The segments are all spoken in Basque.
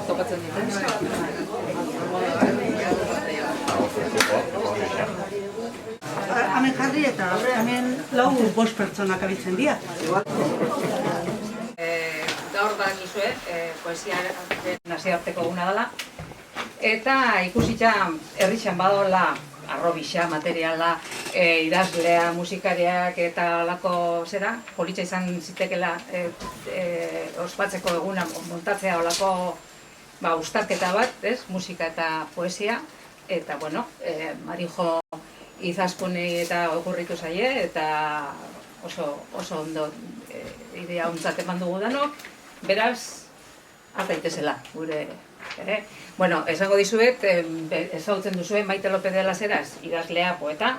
Topatzen Hemen jarri eta hemen lau bost pertsonak abitzen dira. Gaur badakizue, poesia nazioarteko eguna dela. Eta ikusitza herritxan badola arrobixa, materiala, idazlea, musikariak eta olako zera, politxa izan zitekela ospatzeko eguna montatzea olako uztarketa bat, musika eta poesia. Eta, bueno, Marijo Izaskuni eta okurritu zaie, eta oso ondo idea ontzat eman dugu danok, beraz, hartaitezela, gure, ere. Bueno, esango dizuet, ezagutzen duzuen Maite López de las Heras, idazlea, poeta.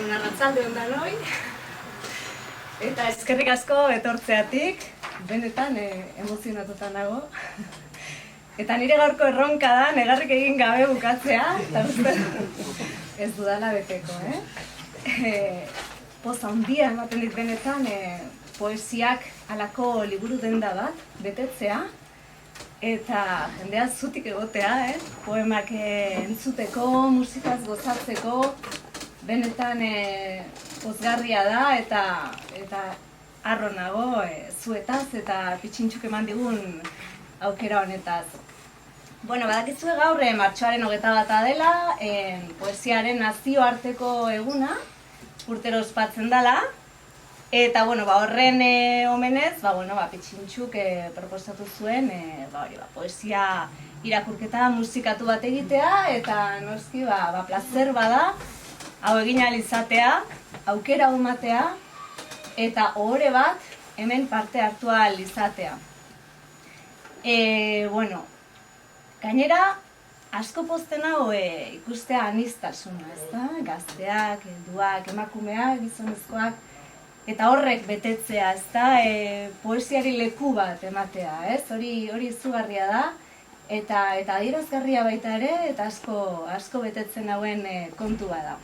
Arratsalde on danoi, eta eskerrik asko etortzeatik, benetan emozionatuta nago. Eta nire gaurko erronka da, negarrik egin gabe bukatzea, eta uste ez dudala beteko, Poza handia ematen dit benetan poesiak halako liburu denda bat betetzea, eta jendea zutik egotea, poemak entzuteko, musikaz gozatzeko, benetan pozgarria da eta harro nago zuetaz eta pitxintxuk eman digun aukera honetaz. Bueno, badakizue gaur martxoaren 21 dela, poesiaren nazioarteko eguna, urtero ospatzen dela, eta horren omenez, pitxintxuk proposatu zuen poesia irakurketa musikatu bat egitea, eta noski plazer bada, hau egin ahal izatea, aukera ematea, eta ohore bat hemen parte hartu ahal izatea. Gainera, asko pozten hau ikustea aniztasuna, ezta? Gazteak, helduak, emakumeak, gizonezkoak, eta horrek betetzea, ezta? Poesiari leku bat ematea, ez? Hori izugarria da, eta adierazgarria baita ere, eta asko betetzen hauen kontua da.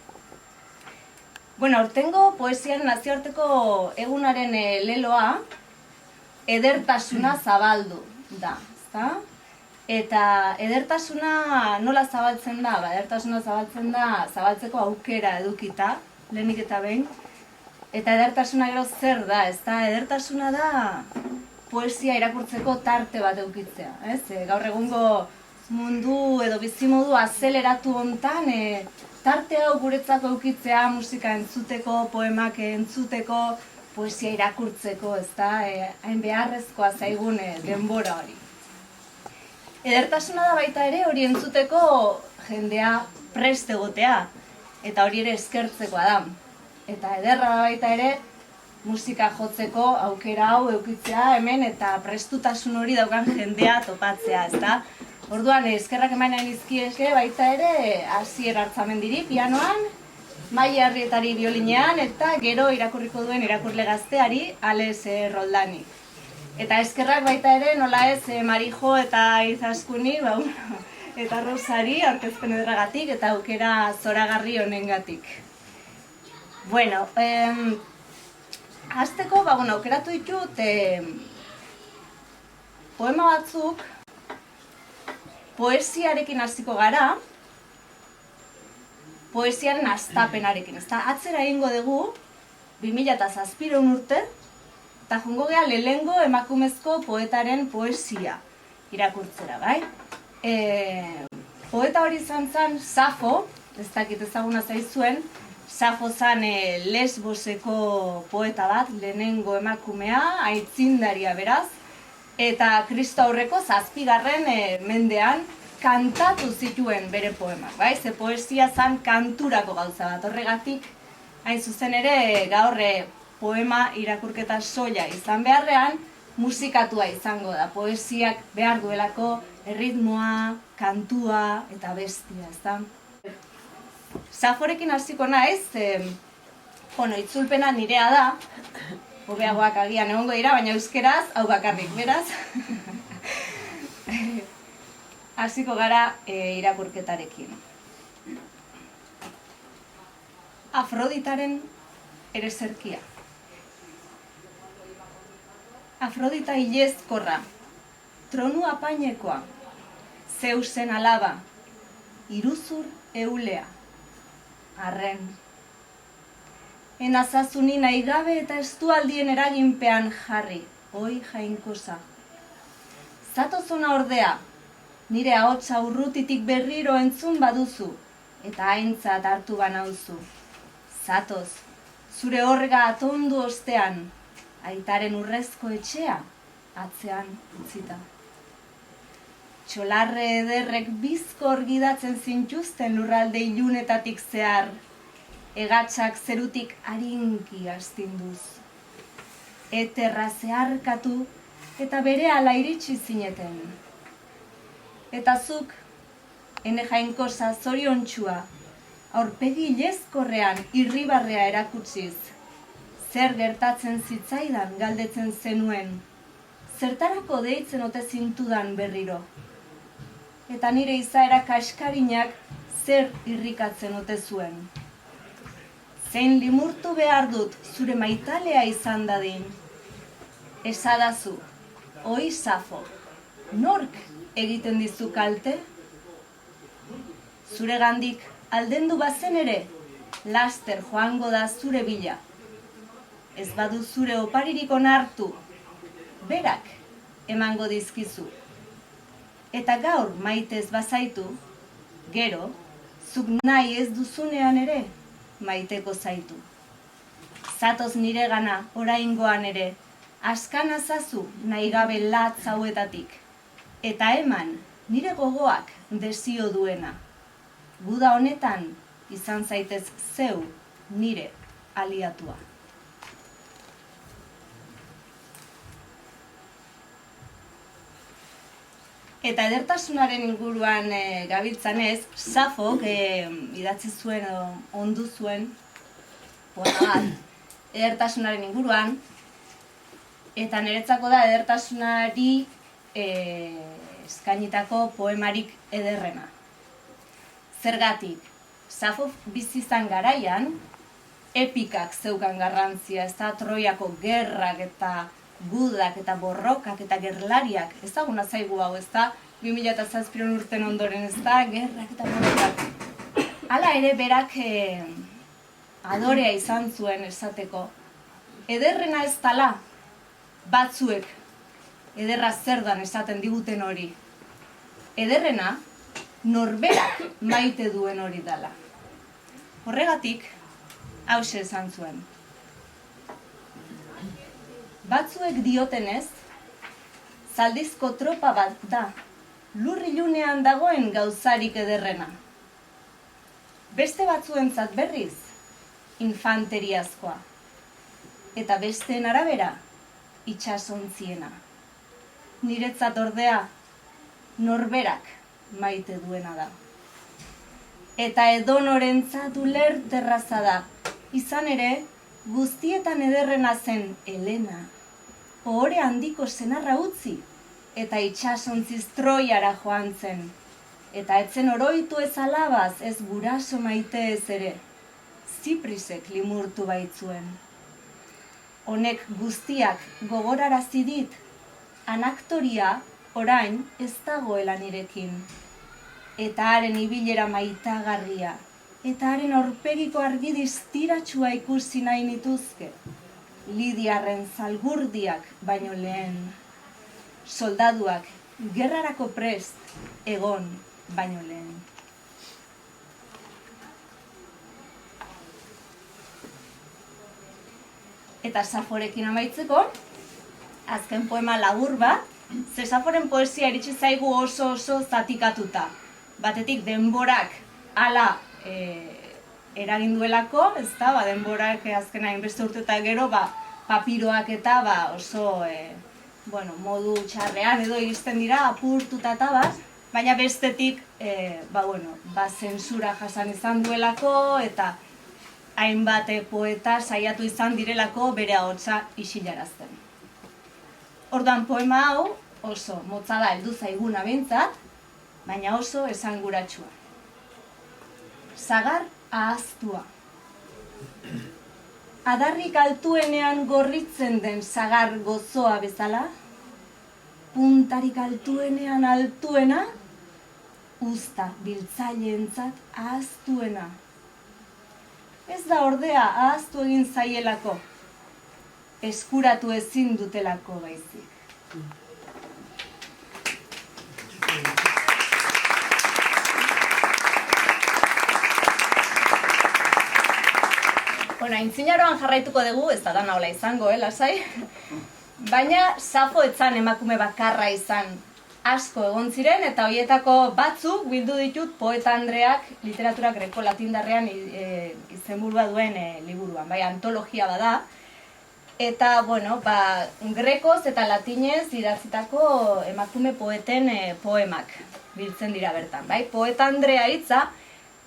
Aurtengo poesiaren nazioarteko egunaren leloa edertasuna zabaldu da, ezta? Eta edertasuna nola zabaltzen da? Edertasuna zabaltzen da zabaltzeko aukera edukita, lehenik eta behin. Eta edertasuna gero zer da, ezta? Edertasuna da poesia irakurtzeko tarte bat edukitzea, ez? Gaur egungo mundu edo bizimodu azeleratu hontan tarte hau guretzako eukitzea, musika entzuteko, poemak entzuteko, poesia irakurtzeko, ezta, hain beharrezkoa zaigun denbora hori. Edertasuna da baita ere hori entzuteko jendea prest egotea, eta hori ere eskertzekoa da. Eta ederra da baita ere musika jotzeko aukera hau eukitzea hemen eta prestutasun hori daukan jendea topatzea, ezta? Orduan eskerrak eman nahi dizkieke baita ere Asier Artzamendiri pianoan, Mai Arrietari biolinean eta gero irakurriko duen irakurle gazteari Ales Roldani. Eta eskerrak baita ere nola ez Marijo eta Izaskuni, eta Rosari aurkezpen ederragatik eta aukera zoragarri honengatik. Bueno, hasteko, aukeratu ditut poema batzuk poesiarekin hasiko gara, poesiaren hastapenarekin. Atzera egingo dugu 2007 urte, eta jongo gea lehengo emakumezko poetaren poesia irakurtzera, bai? Poeta hori izan zen Safo, ez dakit ezaguna zaizuen, Safo zen Lesboseko poeta bat, lehenengo emakumea, aitzindaria beraz, eta Kristo aurreko 7. mendean kantatu zituen bere poemak, bai? Ze poesia zen kanturako gauza bat, horregatik hain zuzen ere gaur poema irakurketa soila izan beharrean musikatua izango da, poesiak behar duelako erritmoa, kantua eta bestia, ezta? Saforekin hasiko naiz, itzulpena nirea da, hobeagoak agian egongo dira, baina euskeraz, hau bakarrik, beraz. Hasiko gara irakurketarekin. Afroditaren ereserkia. Afrodita ilezkorra, tronu apainekoa, Zeusen alaba, iruzur eulea, arren. Enazazuni nahi gabe eta estualdien eraginpean jarri, oi jainkosa. Zatozona ordea, nire ahotsa urrutitik berriro entzun baduzu, eta aintzat hartu banauzu. Zatoz, zure orga atondu ostean, aitaren urrezko etxea, atzean utzita. Txolarre ederrek bizkor gidatzen zintuzten lurralde ilunetatik zehar, egatsak zerutik harinki astinduz. Eterra zeharkatu eta berehala iritsi zineten. Eta zuk, ene jainkosa zoriontsua, aurpegi ilezkorrean irribarrea erakutsiz, zer gertatzen zitzaidan galdetzen zenuen, zertarako deitzen ote zintudan berriro. Eta nire izaera kaskarinak zer irrikatzen ote zuen. Zein limurtu behar dut zure maitalea izan dadin. Esadazu, oi Safo, nork egiten dizu kalte? Zure gandik aldendu bazen ere, laster joango da zure bila. Ez badu zure oparirik onartu, berak emango dizkizu. Eta gaur maitez bazaitu, gero, zuk nahi ez duzunean ere, maiteko zaitu. Zatoz nire gana, oraingoan ere, askan azazu nahi gabe latz hauetatik. Eta eman, nire gogoak desio duena. Guda honetan, izan zaitez zeu nire aliatua. Eta edertasunaren inguruan gabiltzanez, Safok idatzi zuen, ondu zuen, poema bat, edertasunaren inguruan, eta niretzako da edertasunari eskainitako poemarik ederrena. Zergatik, Safok bizi izan garaian, epikak zeukan garrantzia, ez da Troiako gerrak eta gudak eta borrokak eta gerlariak, ezaguna zaigu hau, ez da 2007 urten ondoren, ez da gerrak eta borrokak. Hala ere berak adorea izan zuen esateko. Ederrena ez dala, batzuek ederra zer dan esaten diguten hori. Ederrena norberak maite duen hori dala. Horregatik, hauxe esan zuen. Batzuek diotenez, zaldizko tropa bat da, lur ilunean dagoen gauzarik ederrena. Beste batzuentzat berriz, infanteriazkoa. Eta besteen arabera, itsasontziena. Niretzat ordea, norberak maite duena da. Eta edonorentzat ulerterraza da, izan ere, guztietan ederrena zen Helena, ohore handiko senarra utzi, eta itsasontziz Troiara joan zen, eta etzen oroitu ez alabaz, ez guraso maite ez ere, Ziprisek limurtu baitzuen. Honek guztiak gogorarazi dit, anaktoria orain ez dagoela nirekin, eta haren ibilera maitagarria, eta haren aurpegiko argi distiratsua ikusi nahi nituzke, Lidiarren zalgurdiak baino lehen, soldaduak gerrarako prest egon baino lehen. Eta Saforekin amaitzeko, azken poema labur bat, ze Saforen poesia iritsi zaigu oso zatikatuta. Batetik denborak hala eragin duelako, ezta, denborak azkena hainbeste urte eta gero, papiroak eta oso modu txarrean edo iristen dira, apurtuta eta baina bestetik zentsura jasan izan duelako eta hainbat poeta saiatu izan direlako bere ahotsa isilarazten. Orduan poema hau oso motza da heldu zaiguna behintzat, baina oso esanguratsua. Sagar ahaztua. Adarrik altuenean gorritzen den sagar gozoa bezala, puntarik altuenean altuena, uzta biltzaileentzat ahaztuena. Ez da ordea ahaztu egin zaielako, eskuratu ezin dutelako baizik. Aintzinaroan jarraituko dugu, ez da dana hola izango, lasai? Baina Safo etzan emakume bakarra izan. Asko egon ziren eta horietako batzuk bildu ditut poeta Andreak literatura greko-latindarrean izenburua duen liburuan, antologia bada. Eta, grekoz eta latinez idatzitako emakume poeten poemak biltzen dira bertan. Poeta Andrea hitza,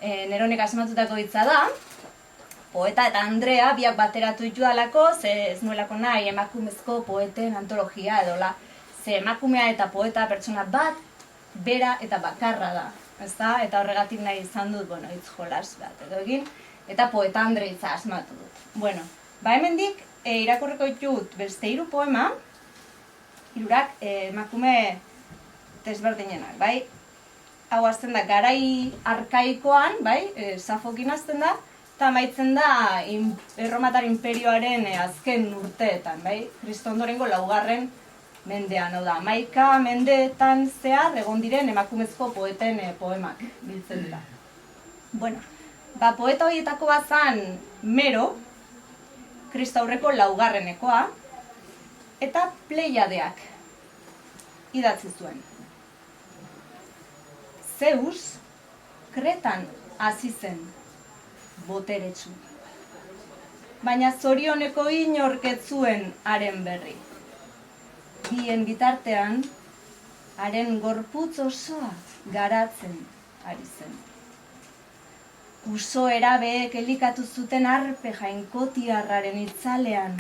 Neronek asmatutako hitza da, poeta eta Andrea biak bateratu ditu dalako, ze ez nuelako nahi emakumezko poeten antologia edola. Ze emakumea eta poeta pertsona bat, bera eta bakarra da. Eta horregatik nahi izan dut, hitz jolas bat edo egin, eta poeta Andre hitza asmatu dut. Hemendik irakurriko ditut beste 3 poema, 3 emakume desberdinenak, Hau hasten da garai arkaikoan, Safokin hasten da, eta amaitzen da Erromatar Inperioaren azken urteetan, Kristo ondorengo 4. mendean, hau da, 11 mendeetan zehar egon diren emakumezko poeten poemak biltzen dira. Poeta horietako bat zan Mero, Kristo aurreko 4. eta Pleiadeak idatzi zuen. Zeus, Kretan hasi zen, boteretsu. Baina zorioneko inork ez zuen haren berri. Bien bitartean, haren gorputz osoa garatzen ari zen. Uso erabeek elikatu zuten arpe jainkotiarraren itzalean,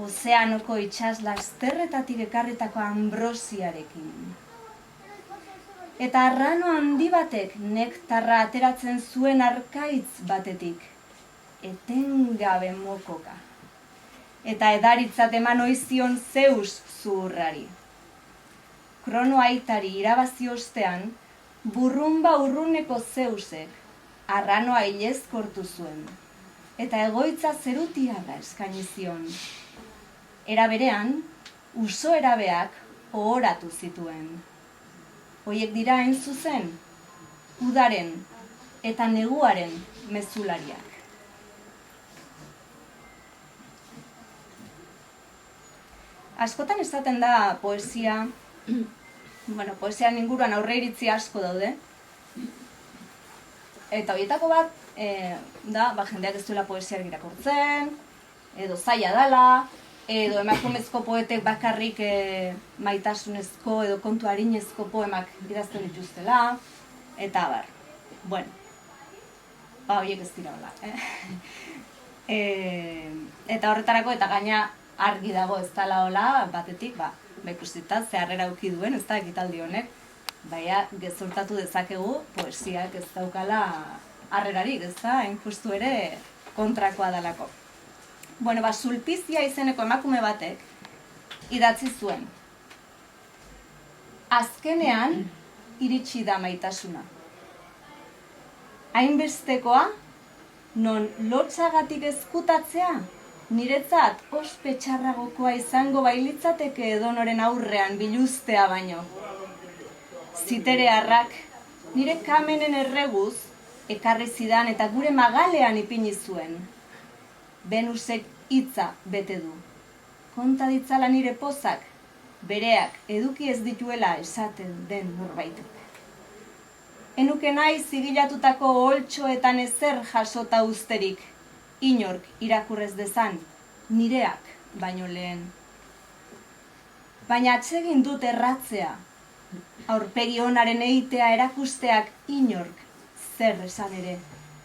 ozeanoko itsas lasterretatik ekarritako ambrosiarekin. Eta arrano handi batek nektarra ateratzen zuen arkaitz batetik, etengabe mokoka. Eta edaritzat eman oizion Zeus zuhurrari. Krono aitari irabazi ostean, burrunba urruneko Zeusek arranoa ilezkortu zuen, eta egoitza zerutiarra eskaini zion. Era berean, uso erabeak ohoratu zituen. Hoiek dira hain zuzen, udaren eta neguaren mezulariak. Askotan esaten da poesia, poesian inguruan aurreiritzi asko daude. Eta horietako bat, jendeak ez duela poesiak irakurtzen, edo zaila dela, edo emakumezko poetek bakarrik maitasunezko edo kontu arinezko poemak idazten dituztela, eta abar. Bueno, horiek ez dira hola. Eta horretarako, eta gaina argi dago ez dela hola, batetik, ikustita ze harrera eduki duen, ez da ekitaldi honek, baina gezurtatu dezakegu poesiak ez daukala harrerarik, ez da, hain justu ere kontrakoa dalako. Sulpizia izeneko emakume batek idatzi zuen. Azkenean iritsi da maitasuna. Hainbestekoa, non lotsagatik ezkutatzea, niretzat ospe txarragokoa izango bailitzateke edonoren aurrean biluztea baino. Ziterearrak, nire kamenen erreguz, ekarri zidan eta gure magalean ipini zuen. Venusek hitza bete du. Konta ditzala nire pozak, bereak eduki ez dituela esaten den norbaitek. Enuke nahi zigilatutako oholtxoetan ezer jasota usterik, inork irakurrez dezan, nireak baino lehen. Baina atsegin dut erratzea, aurpegi onaren eitea erakusteak inork zer esan ere,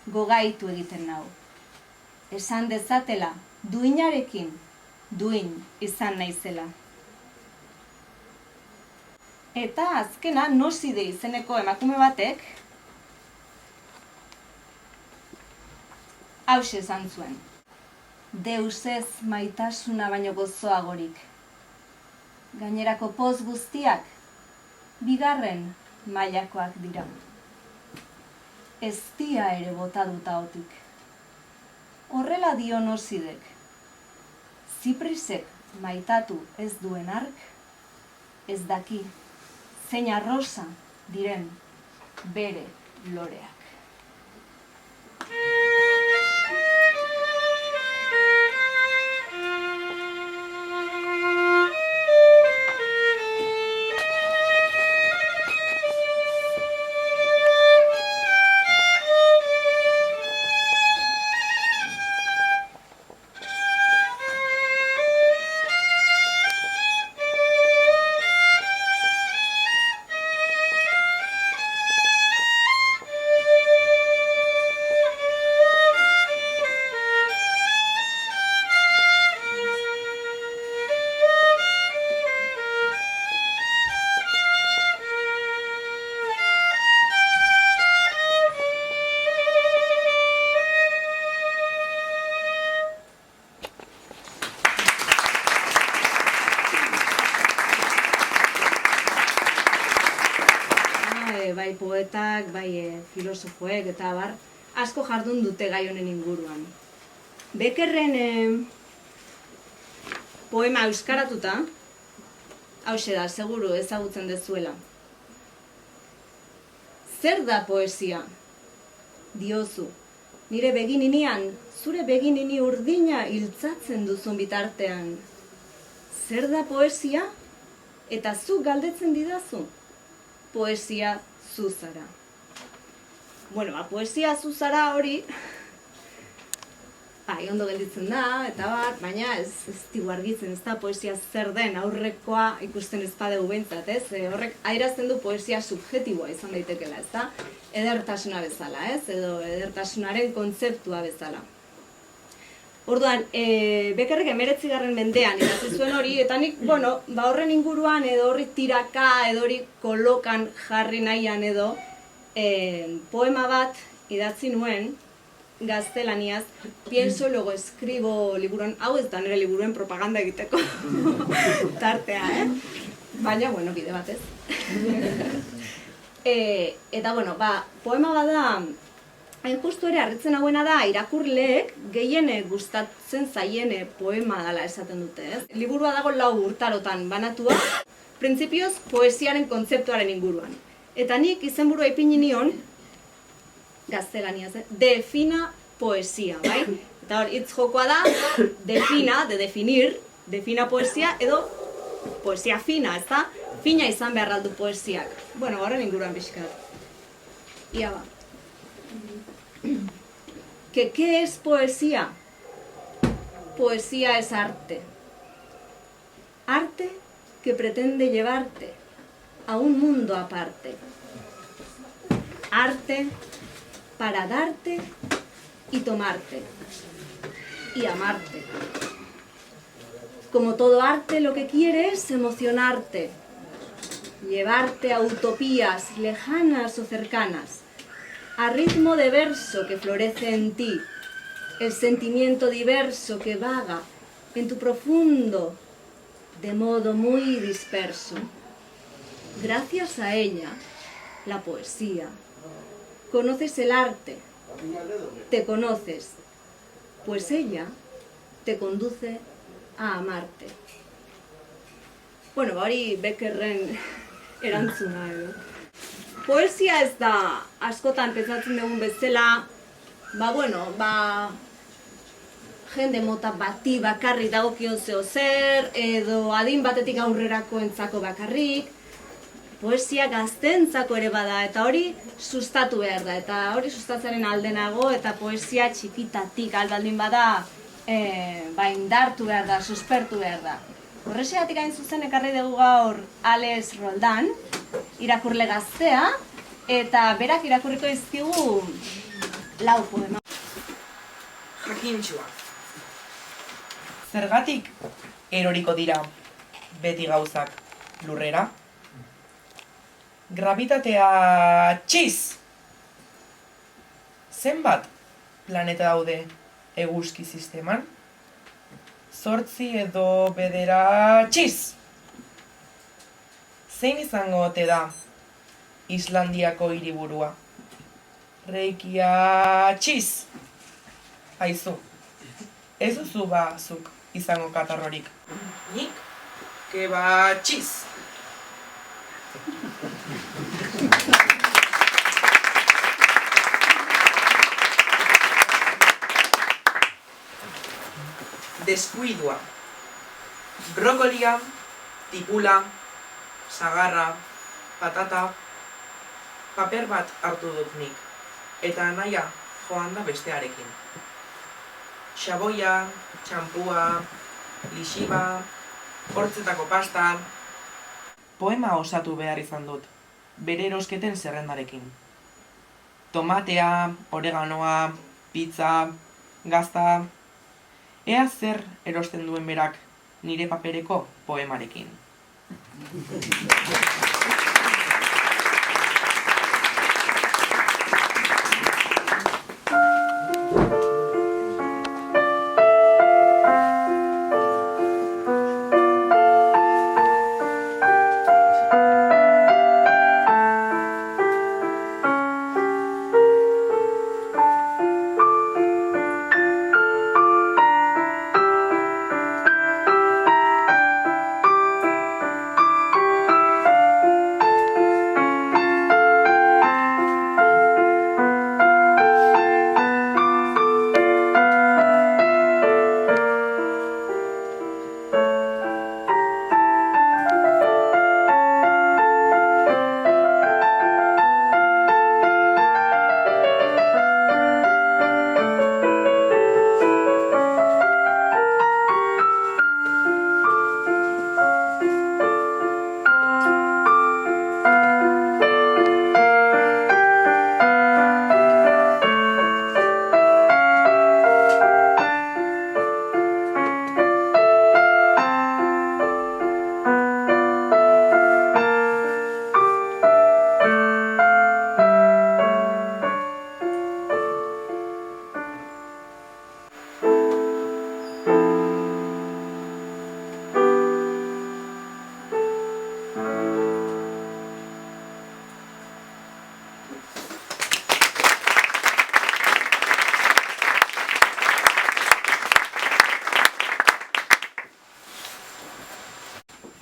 gogaitu egiten nau. Esan dezatela, duinarekin, duin izan naizela. Eta azkena Noside izeneko emakume batek hauxe esan zuen. Deusez maitasuna baino gozoagorik. Gainerako poz guztiak bigarren mailakoak dira. Eztia ere bota dut ahotik. Horrela dio Nosidek. Ziprisek maitatu ez duen ark, ez daki zein arrosa diren bere loreak. Bai poetak, bai filosofoek eta abar, asko jardun dute gai honen inguruan. Beckerren poema euskaratuta, hauxe da, seguru ezagutzen dezuela. Zer da poesia? Diozu, nire begininian, zure beginini urdina hiltzatzen duzun bitartean. Zer da poesia? Eta zu galdetzen didazu? Poesia zuzara. Poesia zuzara hori, ondo gelditzen da, eta baina ez digu argitzen, ez da poesia zer den, aurrekoa ikusten ez badegu behintzat, ez? Horrek adierazten du poesia subjetiboa izan daitekela, ez da? Edertasuna bezala, ez? Edo edertasunaren kontzeptua bezala. Orduan, Beckerrek 19. mendean idatzi zuen hori, eta nik, horren inguruan edo horri tiraka, edo hori kolokan jarri nahian edo, poema bat idatzi nuen, gaztelaniaz, pienso luego escribo liburuan, hau ez da nire liburuen propaganda egiteko tartea, Baina, bide batez. Eta, poema bat da, hain justu ere harritzen hauena da, irakurleek gehien gustatzen zaiene poema dela esaten dute, ez? Liburua dago 4 urtarotan banatua, printzipioz poesiaren kontzeptuaren inguruan. Eta nik izenburua ipini nion, gaztelaniaz, defina poesia, bai? Eta hor, hitz jokoa da, defina, de definir, defina poesia, edo poesia fina, ez da? Fina izan behar aldu poesiak. Bueno, horren inguruan pixkat. Ia ba. ¿Qué es poesía? Poesía es arte. Arte que pretende llevarte a un mundo aparte. Arte para darte y tomarte y amarte. Como todo arte, lo que quiere es emocionarte, llevarte a utopías lejanas o cercanas, a ritmo de verso que florece en ti, el sentimiento diverso que vaga en tu profundo, de modo muy disperso. Gracias a ella, la poesía, conoces el arte, te conoces, pues ella te conduce a amarte. Bueno, hori Beckerren erantzuna edo. Poesia ez da askotan pentsatzen dugun bezala, jende mota bati bakarrik dagokion zeo zer, edo adin batetik aurrerakoentzako bakarrik. Poesia gaztentzako ere bada, eta hori sustatu behar da, eta hori sustatzearen aldenago, eta poesia txikitatik albaldin bada indartu behar da, suspertu behar da. Horrexegatik hain zuzen ekarri dugu gaur Alex Roldan, irakurle gaztea, eta berak irakurriko dizkigu 4 poema. Jakintxua. Zergatik eroriko dira beti gauzak lurrera? Gravitatea txiz! Zenbat planeta daude eguzki sisteman? 8 edo 9 txiz! Zein izango ote da Islandiako hiriburua? Reikia txiz! Aizu, ez duzu zuk izango katarrorik. Nik? Keba txiz! Deskuidua. Brokolia, tipula, sagarra, patata, paper bat hartu dut nik, eta anaia joan da bestearekin. Xaboia, txampua, lixiba, hortzetako pasta. Poema osatu behar izan dut, bere erosketen zerrendarekin. Tomatea, oreganoa, pizza, gazta. Ea zer erosten duen berak nire papereko poemarekin.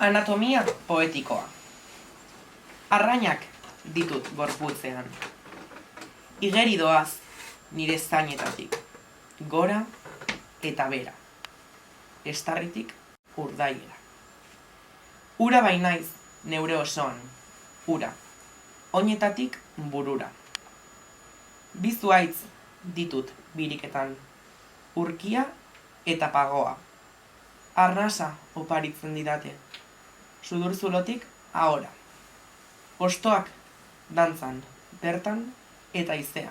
Anatomia poetikoa. Arrainak ditut gorputzean. Igeri doaz nire zainetatik, gora eta bera, estarritik urdaiera. Ura bainaiz neure osoan, ura, oinetatik burura. Bi zuhaitz ditut biriketan, urkia eta pagoa. Arnasa oparitzen didate, sudurzulotik ahora. Ostoak dantzan, bertan eta izea,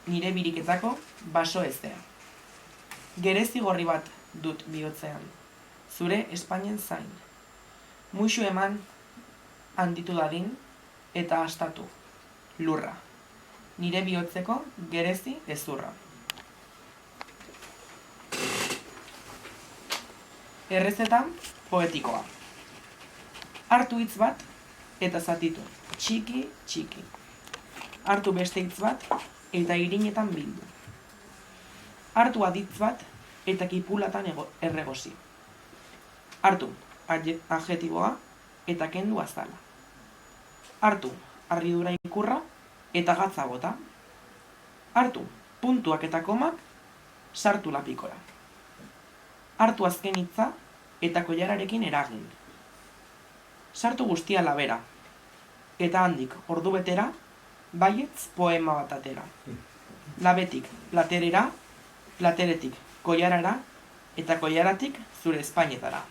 nire biriketako baso ezea. Gerezi gorri bat dut bihotzean, zure Espainien zain. Muixu eman handitu dadin eta astatu, lurra, nire bihotzeko gerezi ezurra. Errezeta poetikoa. Hartu hitz bat eta zatitu, txiki, txiki. Hartu beste hitz bat eta irinetan bildu. Hartu aditz bat eta kipulatan erregosi. Hartu adjetiboa eta kendu azala. Hartu harridura ikurra eta gatza bota. Hartu puntuak eta komak sartu lapikora. Hartu azken hitza eta koilararekin eragin. Sartu guztia labera, eta handik ordu betera, baietz poema bat atera. Labetik platerera, plateretik koilarara, eta koilaratik zure Espainetara.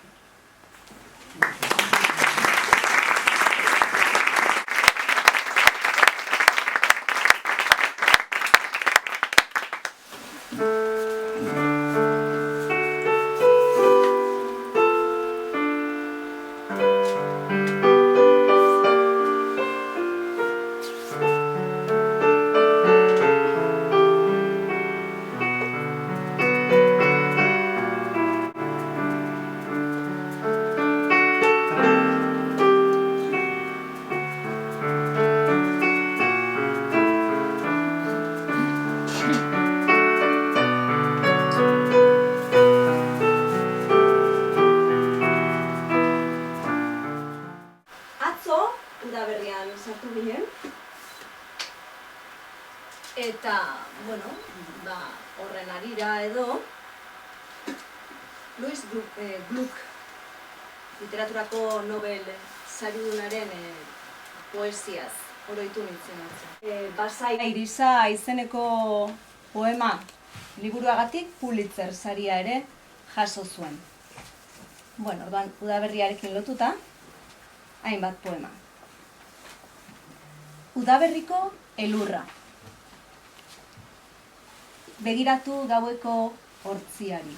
Udaberrian sartu ginen. Eta, bueno, horren arira edo, Louis Gluck, literaturako Nobel saridunaren poesiaz oroitu nintzen hartzen. Basai Irisa izeneko poema liburuagatik Pulitzer saria ere jaso zuen. Bueno, orduan udaberriarekin lotuta, hainbat poema. Udaberriko elurra. Begiratu gaueko hortziari.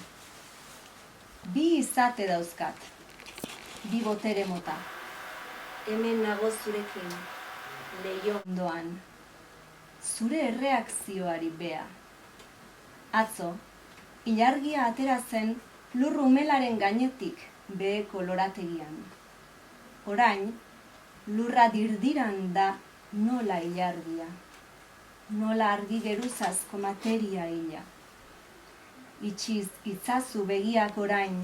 Bi izate dauzkat, bi botere mota. Hemen nago zurekin, leiho ondoan. Zure erreakzioari bea. Atzo, ilargia atera zen lur umelaren gainetik beheko lorategian. Orain, lurra dirdiran da nola ilargia, nola argi geruzazko materia hila. Itxiz itzazu begiak orain,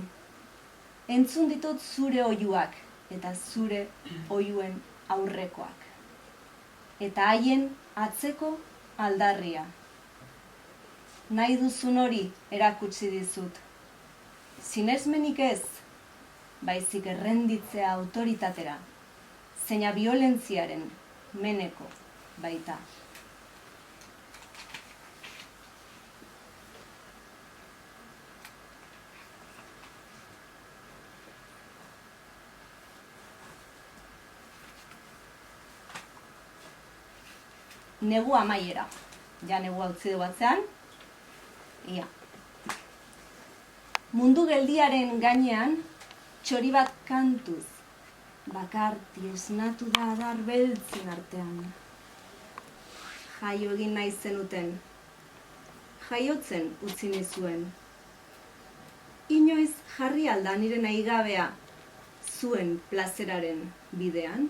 entzun ditut zure oihuak eta zure oihuen aurrekoak. Eta haien atzeko aldarria. Nahi duzun hori erakutsi dizut. Sinesmenik ez, baizik errenditzea autoritatera, zeina biolentziaren meneko baita. Negu amaiera. Ja negua utzi du batzean. Ia. Mundu geldiaren gainean, txori bat kantuz, bakarti esnatu da adar beltzen artean. Jaio egin nahi zenuten, jaiotzen utzi nizuen. Inoiz jarri alda nire nahigabea zuen plazeraren bidean.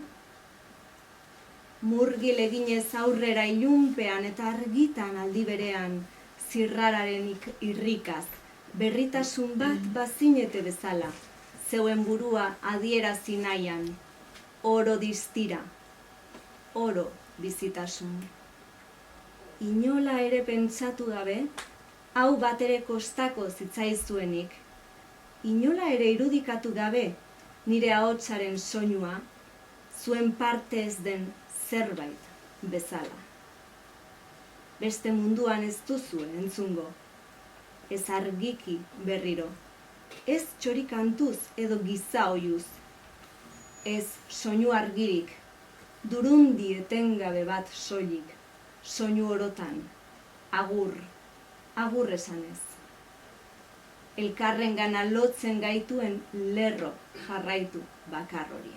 Murgil eginez aurrera ilunpean eta argitan aldi berean, zirrararen irrikaz, berritasun bat bazinete bezala, zeuen burua adierazi nahian, oro distira, oro bizitasun. inola ere pentsatu gabe, hau batere kostako zitzaizuenik, inola ere irudikatu gabe nire ahotsaren soinua, zuen parte ez den zerbait bezala. Beste munduan ez duzu entzungo, ez argiki berriro, ez txorikantuz edo giza oiuz, ez soinu argirik, durundi etengabe bat soilik, soinu orotan, agur, agur esanez. Elkarrengana lotzen gaituen lerro jarraitu bakar hori.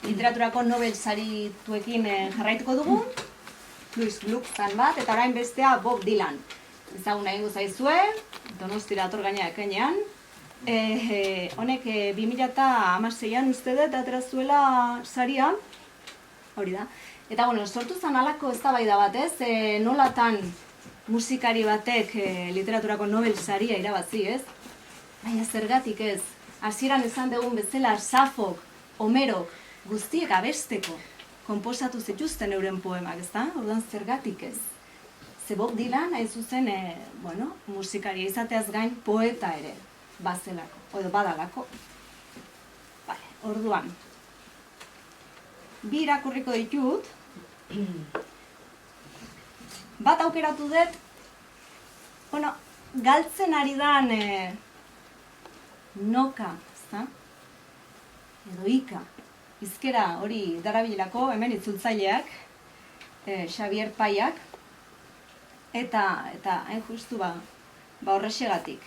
Literaturako Nobel sarituekin jarraituko dugu, Louis Gluckman bat, eta orain bestea Bob Dylan. Ezaguna egingo zaizue, Donostira dator gaina ekainean. Honek 2016an uste dut atera zuela saria, hori da. Eta sortu zen halako eztabaida bat, ez? Nolatan musikari batek literaturako Nobel saria irabazi, ez? Baina zergatik ez? Hasieran esan dugun bezala Safok, Homerok, guztiek abesteko konposatu zituzten euren poemak, ezta? Orduan zergatik ez. Ze Bob Dylan hain zuzen, musikaria izateaz gain poeta ere bazelako, edo badalako. Orduan, bi irakurriko ditut, bat aukeratu dut, galtzen ari dan noka, ezta? Edo ika. Hizkera hori darabilako hemen itzultzaileak, Xavier Paiak, eta hain justu horrexegatik.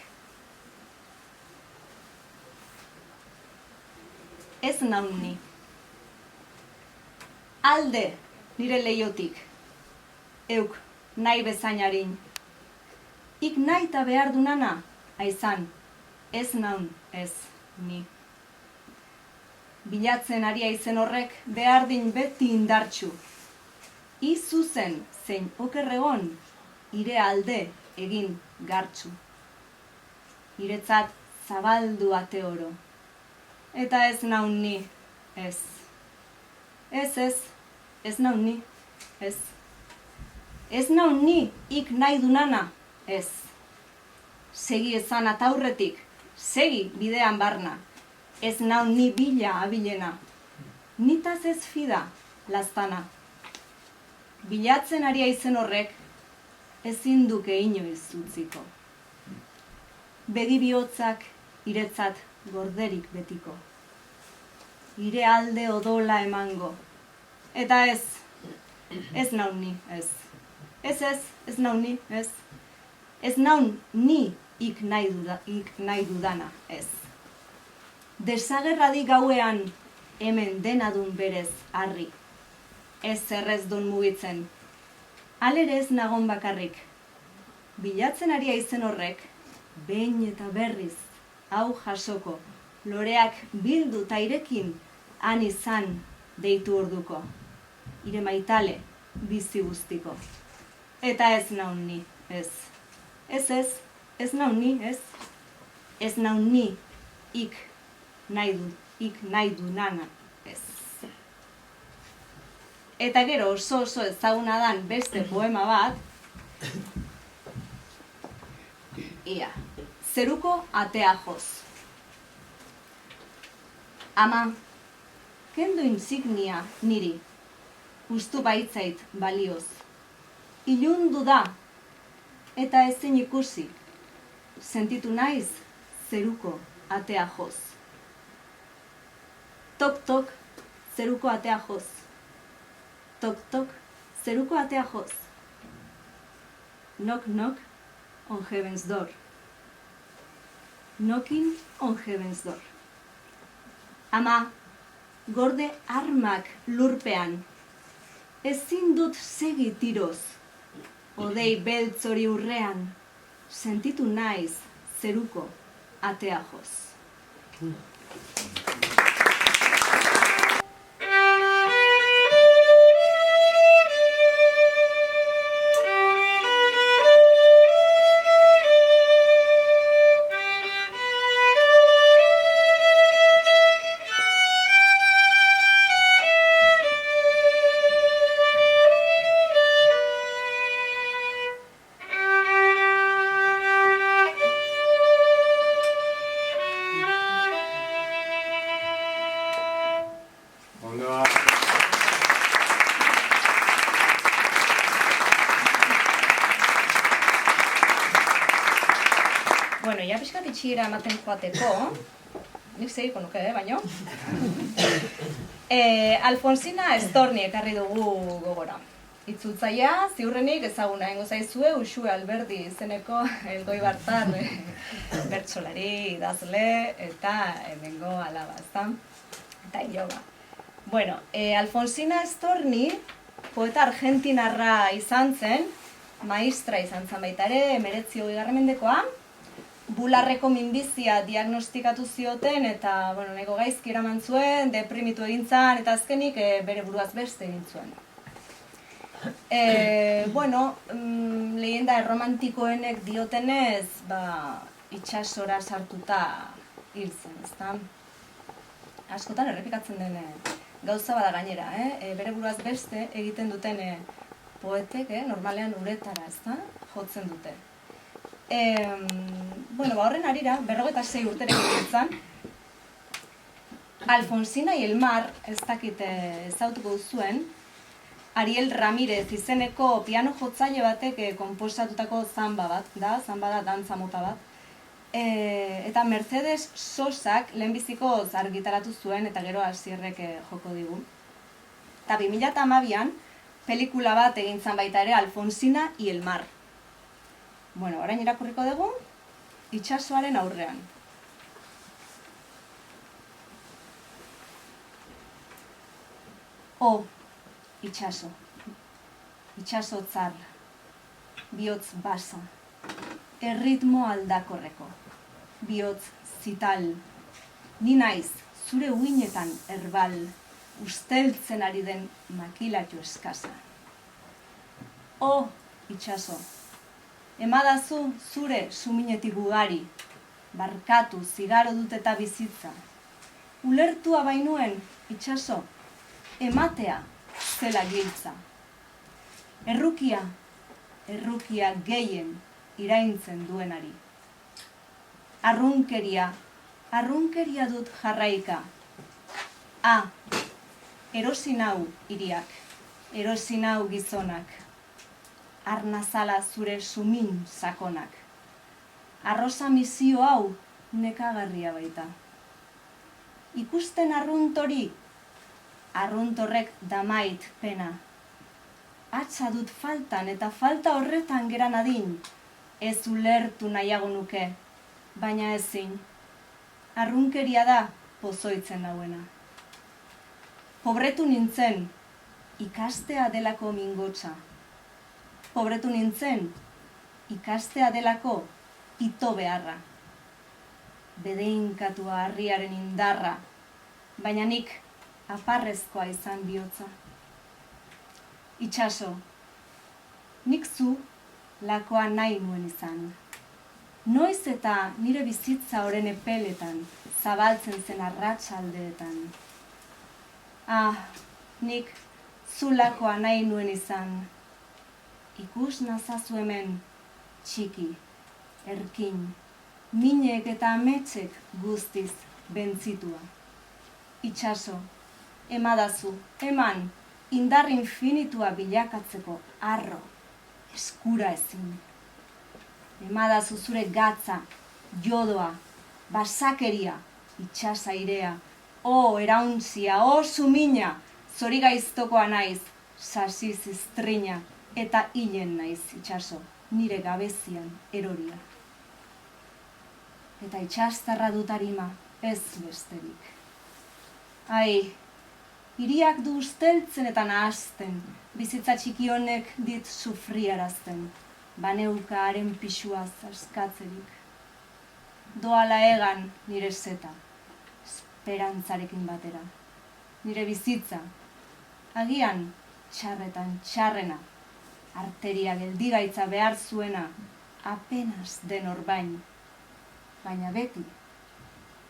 Ez naun ni. Alde nire leiotik, euk nahi bezainarin. Ik nahi eta behar dunana, aizan, ez naun ez ni. Bilatzen ari aizen horrek behar din beti indartxu. I zuzen zein okerregon, ire alde egin gartxu. Iretzat zabaldu ate oro. Eta ez naun ni, ez. Ez naun ni, ez. Ez naun ni, ik nahi dunana, ez. Segi ezan ataurretik, segi bidean barna. Ez naun ni bila abilena, nitaz ez fida, laztana. Bilatzen ari aizen horrek, ezin duke inoiz utziko. Begi bihotzak iretzat gorderik betiko. Ire alde odola emango. Eta ez naun ni, ez. Ez naun ni, ez. Ez naun ni ik nahi dudana, ez. Desagerradi gauean hemen denadun berez harri. Ez zerrez dun mugitzen. Alere ez nagon bakarrik. Bilatzen ari aizen horrek, behin eta berriz, hau jasoko, loreak bildu tairekin, han izan deitu orduko. Ire maitale, bizi guztiko. Eta ez naun ni, ez. Ez nau ni, ez? Ez nau ni, ik nahi du nana, ez. Eta gero oso ezaguna dan beste poema bat, ia, zeruko atea joz. Ama, kendu insignia niri, ustu baitzait balioz. Ilundu da, eta ezin ikusi, sentitu naiz zeruko atea joz. Tok, tok, zeruko atea joz. Tok, tok, zeruko atea joz. Knock, knock, on heaven's door. Knocking on heaven's door. Ama, gorde armak lurpean. Ezin dut segi tiroz. Odei beltz hori urrean. Sentitu naiz zeruko atea joz. Bueno, ja pixkat itxiera ematen joateko, nik segiko nuke, baino. Alfonsina Storni ekarri dugu gogora. Itzultzailea, ziurrenik ezaguna egingo zaizue, Uxue Alberdi izeneko elgoibartar bertsolari, idazle eta hemengo alaba, ezta? Eta iloba. Bueno, Alfonsina Storni, poeta argentinarra izan zen, maistra izan zen baita ere, 19. mendekoa, bularreko minbizia diagnostikatu zioten eta nahiko gaizki eraman zuen, deprimitu egin zen eta azkenik bere buruaz beste egin zuen. Leyenda erromantikoenek diotenez, itsasora sartuta hil zen, ezta? Askotan errepikatzen den gauza bada gainera, bere buruaz beste egiten duten poetek, normalean uretara, ezta? Jotzen dute. Horren harira, 46 urterekin nintzen, Alfonsina y el mar, ez dakit ezautuko duzuen, Ariel Ramirez izeneko piano jotzaile batek konposatutako zamba bat, zamba da dantza mota bat, eta Mercedes Sosak lehenbizikoz argitaratu zuen eta gero Asierrek joko digu. Eta 2012an, pelikula bat egin zan baita ere Alfonsina y el mar. Orain irakurriko dugu, itsasoaren aurrean. O, itsaso, itsaso tzar, bihotz basa, erritmo aldakorreko, bihotz zital, ni naiz zure uinetan erbal, usteltzen ari den makilatu eskasa. O, itsaso, emadazu zure suminetik ugari, barkatu zigaro dut eta bizitza. Ulertua bainuen, itsaso, ematea zela giltza. Errukia gehien iraintzen duenari. Arrunkeria dut jarraika. Erosi nau hiriak, erosi nau gizonak. Arnazala zure sumin sakonak. Arrosa misio hau nekagarria baita. Ikusten arruntori, arruntorrek damait pena. Atza dut faltan eta falta horretan geran adin, ez ulertu nahiago nuke, baina ezin. Arrunkeria da pozoitzen dauena. Pobretu nintzen, ikastea delako mingotsa. Pobretu nintzen, ikastea delako ito beharra. Bedeinkatua harriaren indarra, baina nik aparrezkoa izan bihotza. Itsaso, nik zu lakoa nahi nuen izan. Noiz eta nire bizitza oren epeletan, zabaltzen zen arratsaldeetan. Nik zulakoa nahi nuen izan. Ikus nazazu hemen, txiki, erkin, minek eta ametsek guztiz bentzitua. Itxaso, emadazu, eman, indar infinitua bilakatzeko arro, eskura ezin. Emadazu zure gatza, jodoa, basakeria, itxasairea, erauntzia, sumina, zorigaiztokoa naiz, sasi ziztrina, eta hilen naiz itxaso, nire gabezian eroria. Eta itxastarra dut arima, ez besterik. Hiriak du usteltzen eta nahazten, bizitza txiki honek dit sufriarazten, baneuka haren pixuaz askatzerik. Doala egan nire zeta, esperantzarekin batera. Nire bizitza, agian txarretan txarrena, arteria geldigaitza behar zuena, apenas den orbain, baina beti,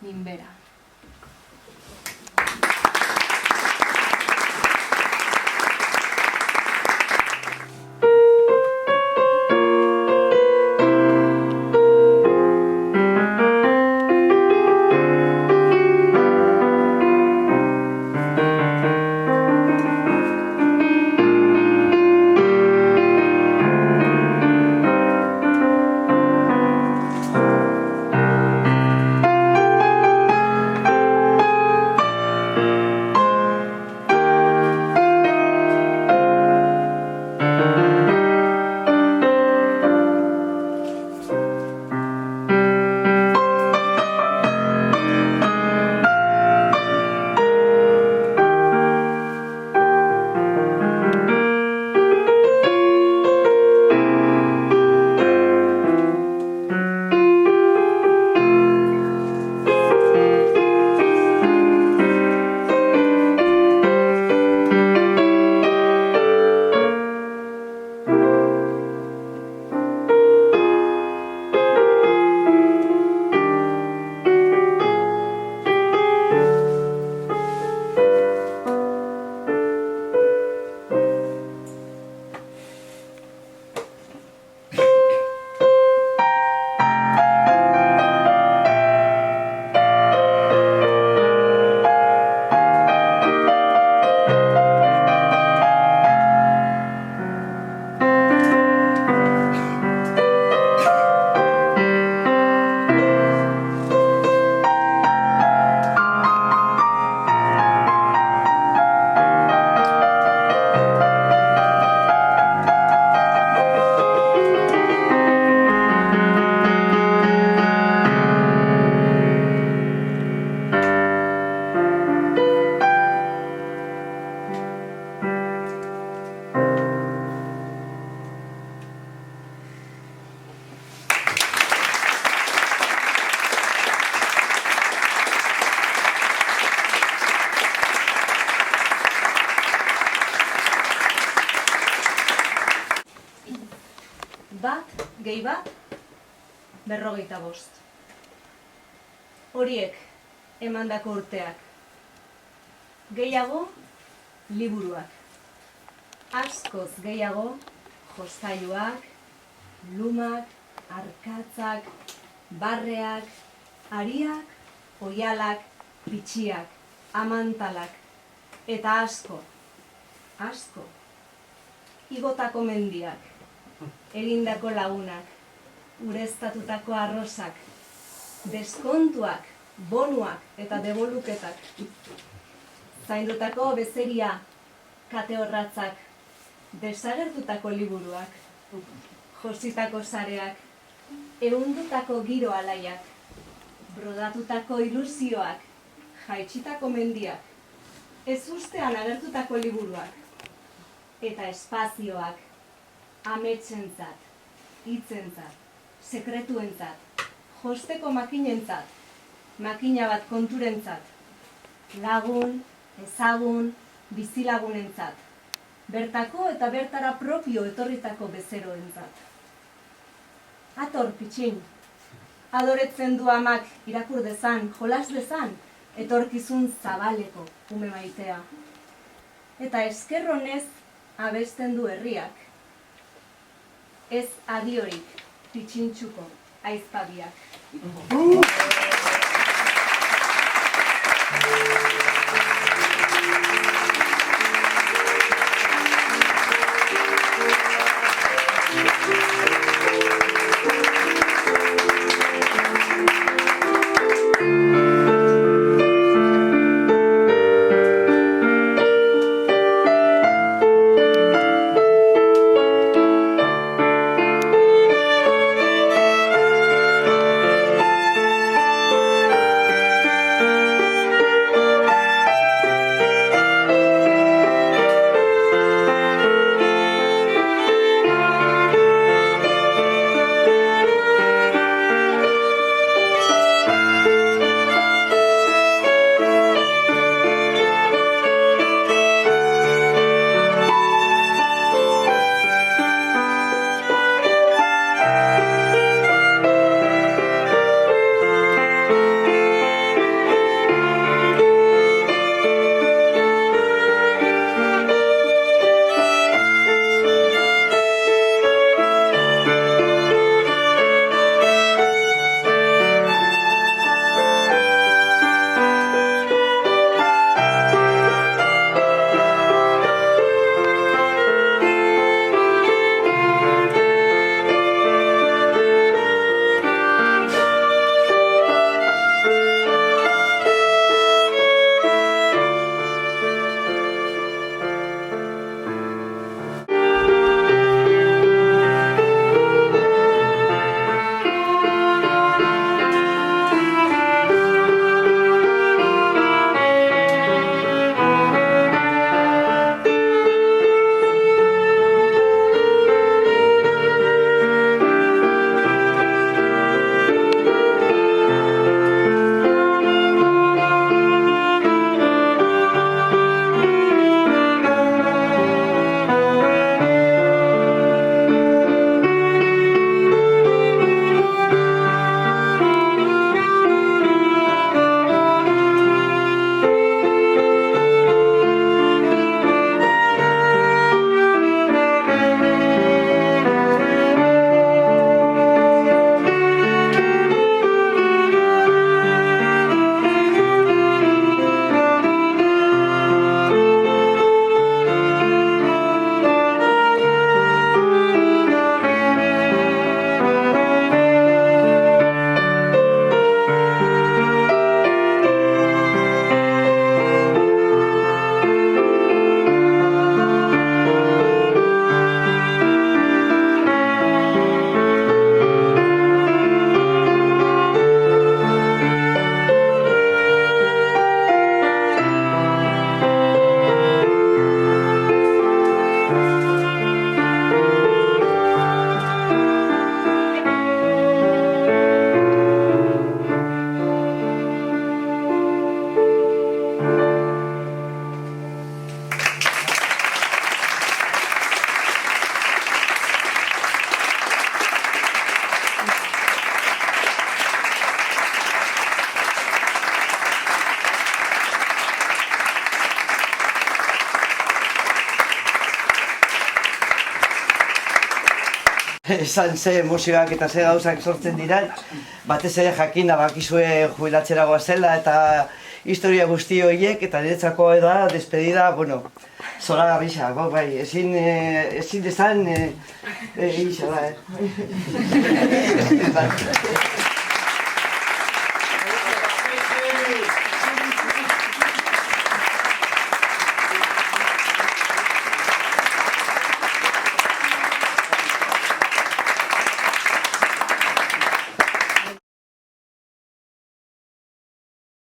minbera. Gehi bat, 45. Horiek emandako urteak. Gehiago, liburuak. Askoz gehiago, jostailuak, lumak, arkatzak, barreak, ariak, oialak, pitxiak, amantalak, eta asko, igotako mendiak, egindako lagunak, ureztatutako arrosak, deskontuak, bonuak eta devoluketak, zaindutako bezeria, kate horratzak, desagertutako liburuak, jositako sareak, ehundutako giro alaiak, brodatutako ilusioak, jaitsitako mendiak, ezustean agertutako liburuak, eta espazioak, ametsentzat, hitzentzat, sekretuentzat, josteko makinentzat, makina bat konturentzat, lagun, ezagun, bizilagunentzat, bertako eta bertara propio etorritako bezeroentzat, Ator, pitxin. Adoretzen du amak irakur dezan, jolas dezan, etorkizun zabaleko ume maitea. Eta esker honez abesten du herriak. Ez adiorik pitxintxuko aizpabiak. esan ze musikak eta ze gauzak sortzen diran, batez ere jakin bakizue jubilatzera goazela eta historia guzti horiek, eta niretzako da, despedida, bueno, zoragarria, bai, ezin desan, isa da,